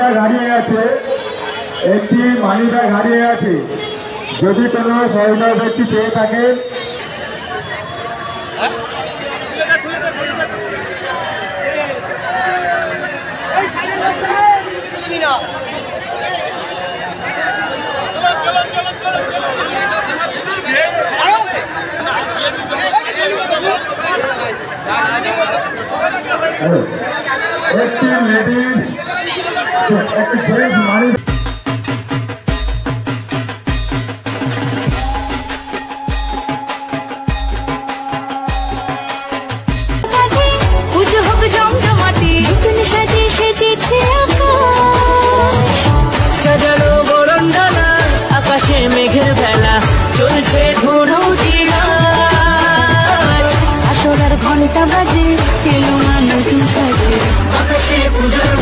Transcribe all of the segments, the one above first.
Bag হারিয়ে গেছে, একটি মানি ব্যাগ হারিয়ে গেছে। যদি কোনো সহৃদয় ব্যক্তি পেয়ে থাকে একটি লেডিস একটি জেন্টস মানি সাজানো বরণডালা আকাশে মেঘের বেলা চলছে ধুলো আসরার ঘন্টা বাজে এলো না নতুন সাজে আকাশে পুজোর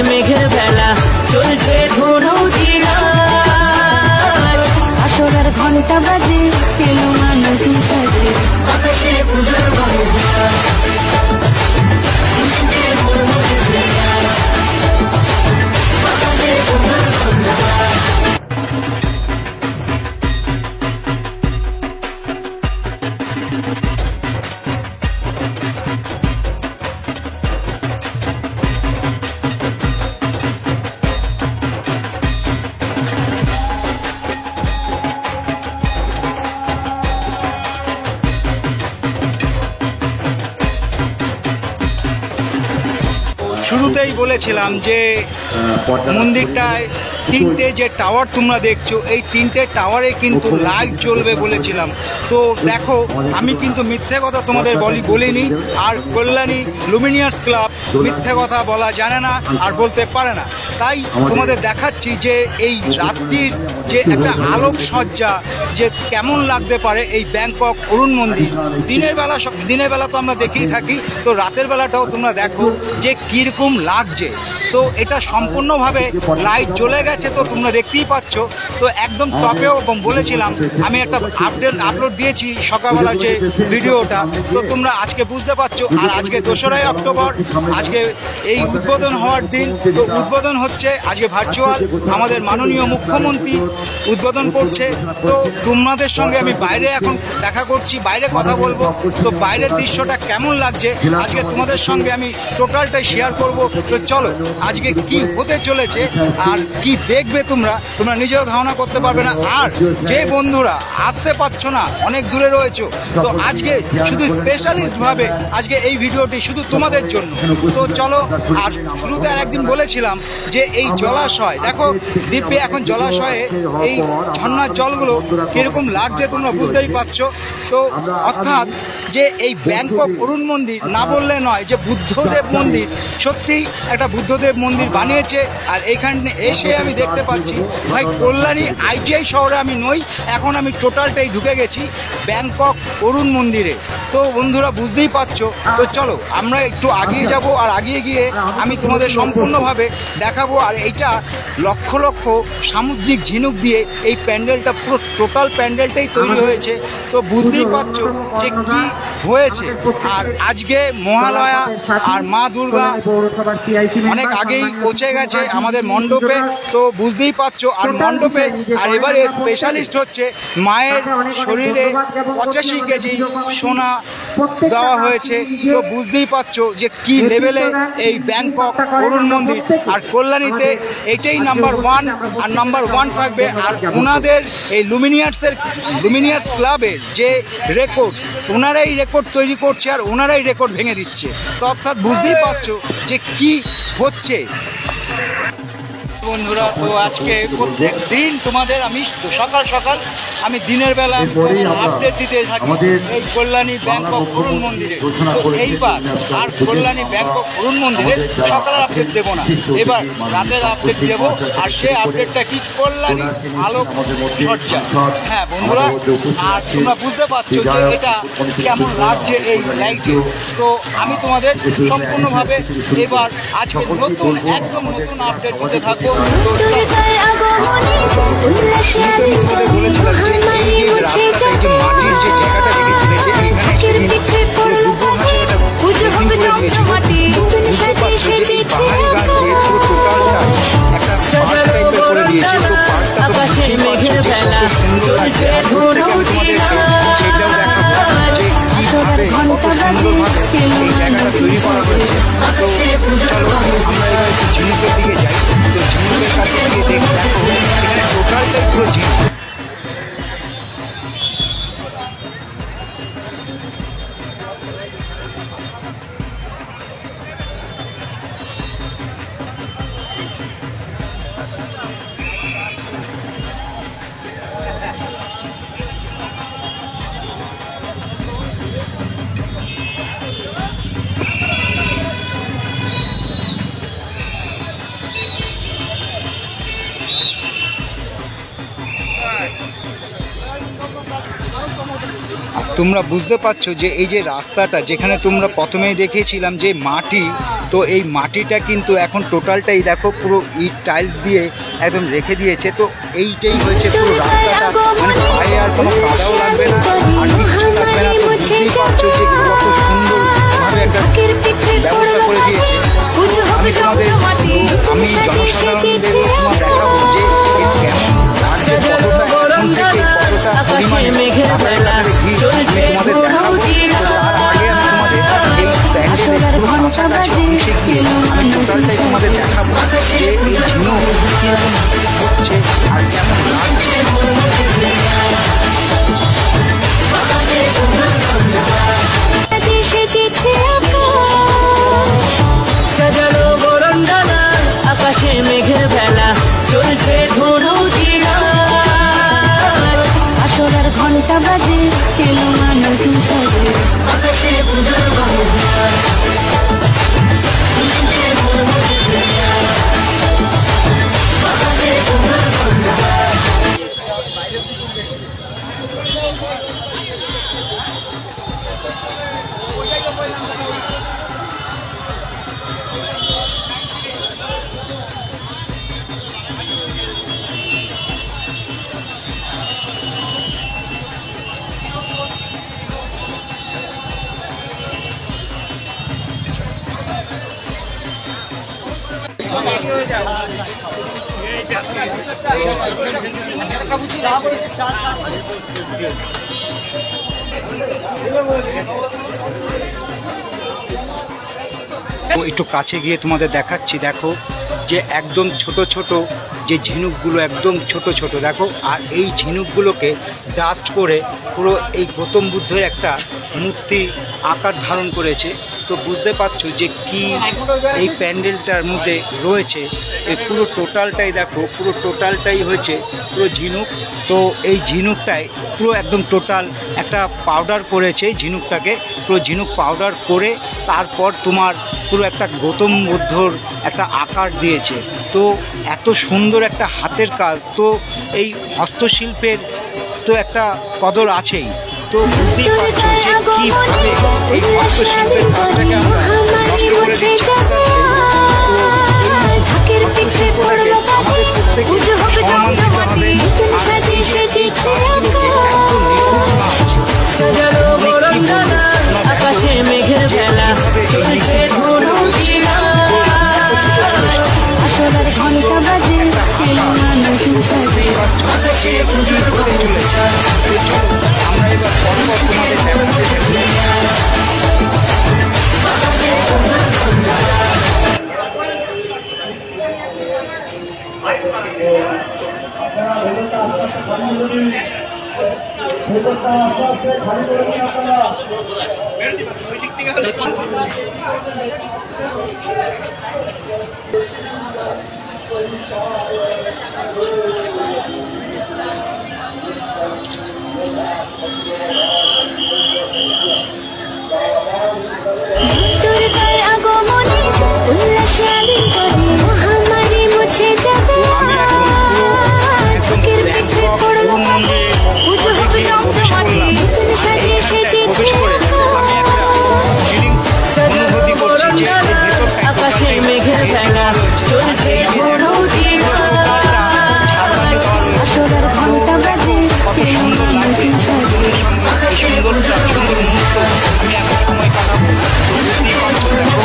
মেঘের বেলা চলছে ধুলো আসরার ঘন্টা বাজে এলো না নতুন সাজে আকাশে পুজোর শুরুতেই বলেছিলাম যে মন্দিরটায় তিনটে যে টাওয়ার তোমরা দেখছো, এই তিনটে টাওয়ারে কিন্তু লাইট জ্বলবে বলেছিলাম। তো দেখো, আমি কিন্তু মিথ্যে কথা তোমাদের বলিনি। আর কল্যাণী লুমিনিয়ার্স ক্লাব মিথ্যে কথা বলা জানে না আর বলতে পারে না। তাই তোমাদের দেখাচ্ছি যে এই রাত্রির যে একটা আলোক সজ্জা যে কেমন লাগতে পারে এই ব্যাংকক অরুণ মন্দির। দিনের বেলা তো আমরা দেখেই থাকি, তো রাতের বেলাটাও তোমরা দেখো যে কীরকম লাগছে। তো এটা সম্পূর্ণভাবে লাইট জ্বলে গেছে, তো তোমরা দেখতেই পাচ্ছ। তো একদম টপেও বলেছিলাম, আমি একটা আপলোড দিয়েছি সকালবেলার যে ভিডিওটা, তো তোমরা আজকে বুঝতে পারছো। আর আজকে 2রা অক্টোবর, আজকে এই উদ্বোধন হওয়ার দিন। তো উদ্বোধন হচ্ছে আজকে ভার্চুয়াল, আমাদের মাননীয় মুখ্যমন্ত্রী উদ্বোধন করছে। তো তোমাদের সঙ্গে আমি বাইরে এখন দেখা করছি, বাইরে কথা বলবো। তো বাইরের দৃশ্যটা কেমন লাগছে আজকে তোমাদের সঙ্গে আমি টোটালটাই শেয়ার করব। তো চলো, আজকে কি হতে চলেছে আর কি দেখবে তোমরা নিজেও ধারণা করতে পারবে না। আর যে বন্ধুরা আসতে পারছো না, অনেক দূরে রয়েছো, তো আজকে শুধু স্পেশালিস্ট ভাবে আজকে এই ভিডিওটি শুধু তোমাদের জন্য। তো চলো। আর শুরুতে আর একদিন বলেছিলাম যে এই জলাশয় দেখো, দ্বীপে এখন জলাশয়ে এই ঝর্ণার জলগুলো কিরকম লাগছে তোমরা বুঝতেই পারছো। তো অর্থাৎ যে এই ব্যাংকক অরুণ মন্দির না বললে নয়, যে বুদ্ধদেব মন্দির, সত্যি একটা বুদ্ধদেব মন্দির বানিয়েছে। আর এইখানে এসে আমি দেখতে পাচ্ছি ভাই, কল্যাণী ITI শহরে আমি নই, এখন আমি টোটালটাই ঢুকে গেছি ব্যাংকক অরুণ মন্দিরে। তো বন্ধুরা বুঝতেই পারছো। তো চলো আমরা একটু আগিয়ে যাব, আর আগিয়ে গিয়ে আমি তোমাদের সম্পূর্ণভাবে দেখাবো। আর এইটা লক্ষ লক্ষ সামুদ্রিক ঝিনুক দিয়ে এই প্যান্ডেলটা, পুরো টোটাল প্যান্ডেলটাই তৈরি হয়েছে। তো বুঝতেই পারছো যে কি হয়েছে। আর আজকে মহালয়া আর মা দুর্গা অনেক আগেই পৌঁছে গেছে আমাদের মণ্ডপে, তো বুঝতেই পারছো। আর মণ্ডপে আর এবারে স্পেশালিস্ট হচ্ছে মায়ের শরীরে 85 কেজি সোনা দেওয়া হয়েছে, তো বুঝতেই পারছো যে কি লেভেলে এই ব্যাংকক অরুণ মন্দির। আর কল্যাণীতে এটাই নাম্বার 1 আর নাম্বার 1 থাকবে। আর ওনাদের এই লুমিনিয়ার্স ক্লাবের যে রেকর্ড, ওনারাই রেকর্ড তৈরি করছে আর ওনারাই রেকর্ড ভেঙে দিচ্ছে, তো অর্থাৎ বুঝতেই পারছো যে কি হচ্ছে। বন্ধুরা, তো আজকে প্রত্যেক দিন তোমাদের আমি সকাল সকাল আমি দিনের বেলা আপডেট দিতে থাকি এই কল্যাণী ব্যাংকক অরুণ মন্দিরে। তো এইবার আর কল্যাণী ব্যাংকক অরুণ মন্দিরে সকালের আপডেট দেবো না, এবার রাতের আপডেট দেবো। আর সেই আপডেটটা কি, কল্যাণী আলোক সজ্জা। হ্যাঁ বন্ধুরা, আর তোমরা বুঝতে পারছো যে এটা কেমন লাগছে এই লাইটে। তো আমি তোমাদের সম্পূর্ণভাবে এবার আজকে নতুন একদম নতুন আপডেট দিতে থাকবো। তো তোমাদের বলেছিলাম যে এই যে রাস্তাটা, এই যে মাটির যে জায়গাটা রেখেছিল, যে এইখানে বুঝতে পারছো যে এই পাহাড়ি গাছ দিয়ে পুরো টোটালটা একটা পার্ক টাইপের করে দিয়েছে। তো পার্কটা তো বুঝতেই পারছো যে কত সুন্দর লাগছে। আর দূর থেকে আমি তোমাদেরকে সেটাও দেখাবো যে কীভাবে কত সুন্দরভাবে এই জায়গাটা তৈরি করা হয়েছে। তো চলো আমরা এবার একটু ঝিনুকের দিকে যাই। তো ঝিনুকের কাছে গিয়ে দেখো এখানে টোটালটাই পুরো ঝিনুক। তোমরা বুঝতে পারছো যে এই যে রাস্তাটা, যেখানে তোমরা প্রথমেই দেখেছিলাম যে মাটি, তো এই মাটিটা কিন্তু এখন টোটালটাই দেখো পুরো ইট টাইলস দিয়ে একদম রেখে দিয়েছে। তো এইটাই হয়েছে পুরো রাস্তাটা, মানে পায়ে আর কোনো কাদাও লাগবে না আর কিচ্ছু লাগবে না। তো বুঝতেই পারছো যে কত সুন্দরভাবে একটা ব্যবস্থা করে দিয়েছে। আমি জনসাধারণদের তোমার দেখাবো যে কেমন লাগছে, কতটা এখন থেকে কতটা পরিমাণে তোমাদের দেখাবো। তার আগে আমি তোমাদের এই প্যান্ডেলের পুরো কাছাকাছি অংশে গিয়ে আমি টোটালটাই তোমাদের দেখাবো যে এই ঝিনুক কীরকম হচ্ছে আর কেমন লাগছে। আকাশে মেঘের বেলা চলছে ধনু আসরের ঘন্টা বাজে এলো নতুন সাজে আকাশে পুজোর একটু কাছে গিয়ে তোমাদের দেখাচ্ছি, দেখো যে একদম ছোট ছোট যে ঝিনুকগুলো, একদম ছোট ছোট দেখো। আর এই ঝিনুকগুলোকে ডাস্ট করে পুরো এই গৌতম বুদ্ধের একটা মূর্তি আকার ধারণ করেছে। তো বুঝতে পারছো যে কি এই প্যান্ডেলটার মধ্যে রয়েছে। এই পুরো টোটালটাই দেখো, পুরো টোটালটাই হয়েছে পুরো ঝিনুক। তো এই ঝিনুকটাই পুরো একদম টোটাল একটা পাউডার করেছে, ঝিনুকটাকে পুরো ঝিনুক পাউডার করে তারপর তোমার পুরো একটা গৌতম বুদ্ধর একটা আকার দিয়েছে। তো এত সুন্দর একটা হাতের কাজ, তো এই হস্তশিল্পের তো একটা কদর আছেই। তো বুঝতেই পারছো যে কীভাবে এই হস্তশিল্পের কাজটাকে আমরা নষ্ট করে দিচ্ছি আস্তে আস্তে। তো আমাদের প্রত্যেকে সম্মান দিতে হবে। আর এই যে এই কাজগুলোকে একদম নিখুঁত কাজ, তো মানে কি বলবো, যে কি হতে চলেছে। তো চলো আমরা এবার পরপর তোমাদের দেখাতে থাকি। দুর্গার আগমনে উল্লাসে আলিঙ্গনে মহামারী মুছে যাবে বুকের পিঠে পড়ল কাঁধে পুজো হবে জমজমাটে নতুন সাজিয়ে সেজেছে অনুভূতি করছি যে আকাশে মেঘের ভেঙা চলছে ঝোড়ো আসরের ঘন্টা বাজে এলো না নতুন সাজে সুন্দর মুহূর্ত আমি এখন সময় কাটাবো। বুঝতেই পারছো দেখো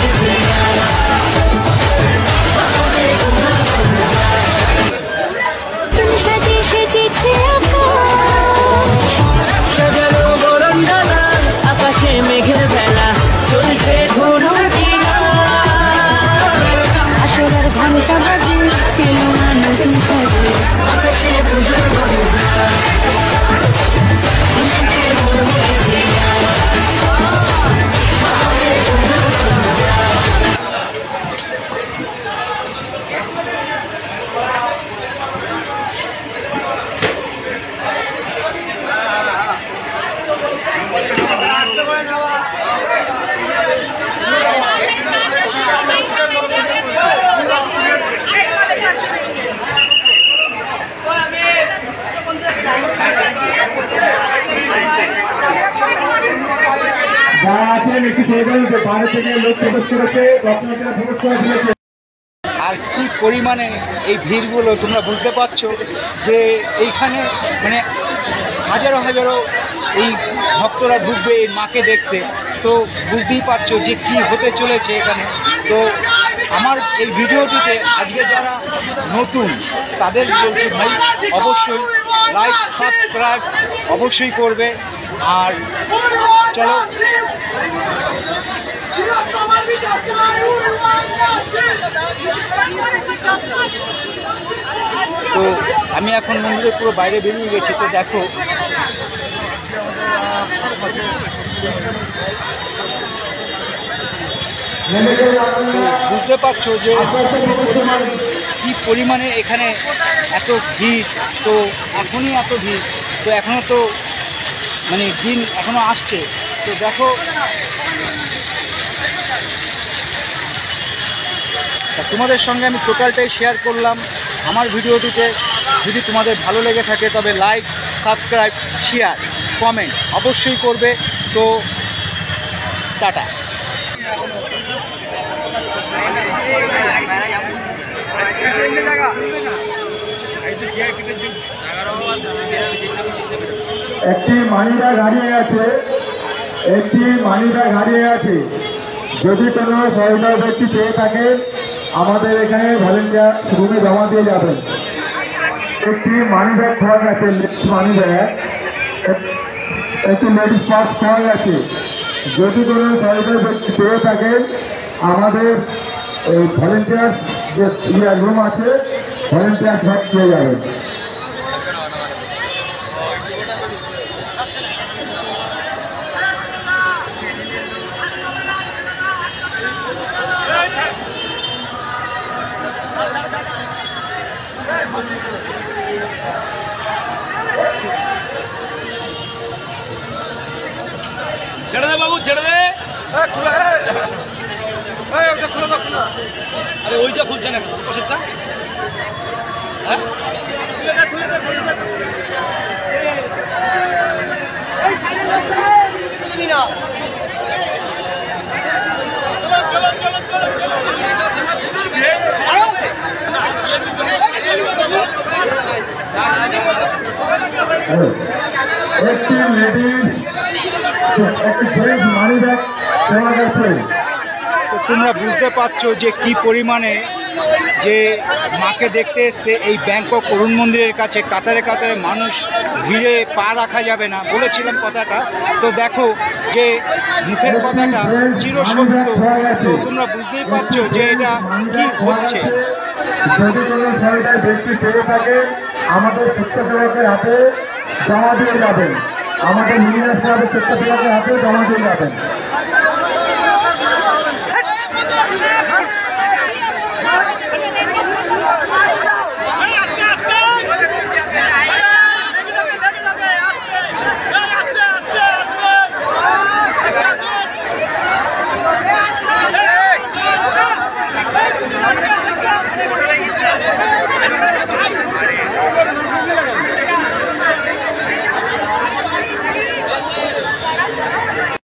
নতুন সাজিয়ে সেজেছে আকাশ সাজানো বরণডালা আকাশে মেঘের ভেলা চলছে ঝোড়ো আসরের ঘন্টা বাজে এলো না নতুন সাজে আকাশে পুজোর যারা আছেন একটু ছেড়ে দেন, যে বাইরে থেকে লোক প্রবেশ করেছে, রত্নাকেরা প্রবেশ করে ফেলেছে। আর কি পরিমাণে এই ভিড়গুলো তোমরা বুঝতে পারছো যে এইখানে মানে হাজারো হাজারো এই ভক্তরা ঢুকবে এই মাকে দেখতে। তো বুঝতেই পারছো যে কি হতে চলেছে এখানে। তো আমার এই ভিডিওটিতে আজকে যারা নতুন তাদের বলছি ভাই অবশ্যই লাইক সাবস্ক্রাইব অবশ্যই করবে। আর চলো তো আমি এখন মন্দিরের পুরো বাইরে বেরিয়ে গেছি। তো দেখো বুঝতে পারছো যে কি পরিমাণে এখানে এত ভিড়। তো এখনই এত ভিড়, তো এখনও তো মানে দিন এখনও আসছে। তো দেখো তোমাদের সঙ্গে আমি টোটালটাই শেয়ার করলাম আমার ভিডিওটিতে। যদি তোমাদের ভালো লেগে থাকে তবে লাইক সাবস্ক্রাইব শেয়ার কমেন্ট অবশ্যই করবে। তো টাটা। একটি মানিব্যাগ হারিয়ে গেছে, একটি মানিব্যাগ হারিয়ে গেছে। যদি কোনো সহৃদয় ব্যক্তি পেয়ে থাকে আমাদের এখানে ভলেন্টিয়ার রুমে জমা দিয়ে যাবেন। একটি মানিব্যাগ পাওয়া গেছে, মানিব্যাগ একটি লেডিস পার্স পাওয়া গেছে। যদি কোনো সহৃদয় ব্যক্তি পেয়ে থাকেন আমাদের এই ভলেন্টিয়ার যে রুম আছে ভলেন্টিয়ার ঘর পেয়ে যাবেন। ছেড়ে দে বাবু, ছেড়ে দে। আরে ওইটা খুলছে না, পাশেরটা। হ্যাঁ একটি লেডিস একটি জেন্টস মানিব্যাগ পাওয়া গেছে। তো তোমরা বুঝতে পারছো যে কি পরিমাণে যে মাকে দেখতে এসছে এই ব্যাংকক অরুণ মন্দিরের কাছে কাতারে কাতারে মানুষ ভিড়ে পা রাখা যাবে না বলেছিলাম কথাটা। তো দেখো যে মুখের কথাটা চিরসত্য। তো তোমরা বুঝতেই পারছো যে এটা কি হচ্ছে। যদি কোনো সরকারি ব্যক্তি পেয়ে থাকে আমাদের স্বেচ্ছাসেবকের হাতে জমা দিয়ে যাবেন, আমাদের মিনিস্টারের স্বেচ্ছাসেবকের হাতে জমা দিয়ে যাবেন।